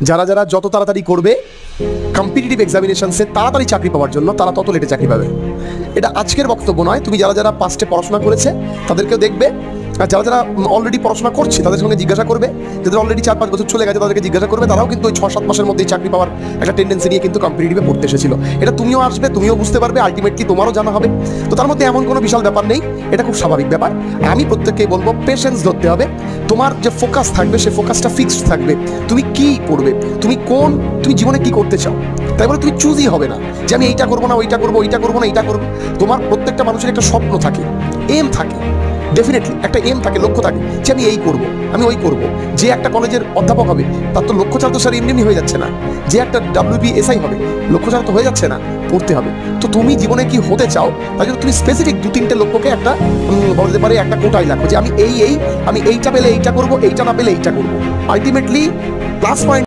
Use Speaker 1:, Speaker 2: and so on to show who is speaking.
Speaker 1: যারা যারা যত তাড়াতাড়ি করবে কম্পিটিটিভ এক্সামিনেশনসে তাড়াতাড়ি চাকরি পাওয়ার জন্য, তারা তত লেটে চাকরি পাবে। এটা আজকের বক্তব্য নয়, তুমি যারা যারা পাস্টে পড়াশোনা করেছে তাদেরকেও দেখবে, আর যারা যারা অলরেডি পড়াশোনা করছে তাদের সঙ্গে জিজ্ঞাসা করবে, যাদের অলরেডি 4-5 বছর চলে গেছে তাদেরকে জিজ্ঞাসা করবে, তারাও কিন্তু ওই 6-7 মাসের মধ্যেই চাকরি পাওয়ার একটা টেন্ডেন্সি নিয়ে কিন্তু কম্পিটিটিভে পড়তে এসেছিল। এটা তুমিও আসবে, তুমিও বুঝতে পারবে, আলটিমেটলি তোমারও জানা হবে। তো তার মধ্যে এমন কোনো বিশাল ব্যাপার নেই, এটা খুব স্বাভাবিক ব্যাপার। আমি প্রত্যেককেই বলবো পেশেন্স ধরতে হবে। তোমার যে ফোকাস থাকবে সেই ফোকাসটা ফিক্সড থাকবে। তুমি কি পড়বে, তুমি জীবনে কি করতে চাও, তাই বলে তুমি চুজই হবে না যে আমি এইটা করবো না, ওইটা করবো, ওইটা করবো না, এইটা করবো। তোমার প্রত্যেকটা মানুষের একটা স্বপ্ন থাকে, এম থাকে, ডেফিনেটলি একটা এম থাকে, লক্ষ্য থাকে যে আমি এই করব, আমি ওই করব। যে একটা কলেজের অধ্যাপক হবে তার তো লক্ষ্য ছাড়া তো স্যার এমনি হয়ে যাচ্ছে না। যে একটা WBSI হবে লক্ষ্য ছাড়া তো হয়ে যাচ্ছে না, পড়তে হবে। তো তুমি জীবনে কি হতে চাও তার জন্য তুমি স্পেসিফিক 2-3টে লক্ষ্যকে একটা বলতে পারে একটা কোটায় রাখো যে আমি এইটা পেলে এইটা করবো, এইটা না পেলে এইটা করবো। Ultimately plus point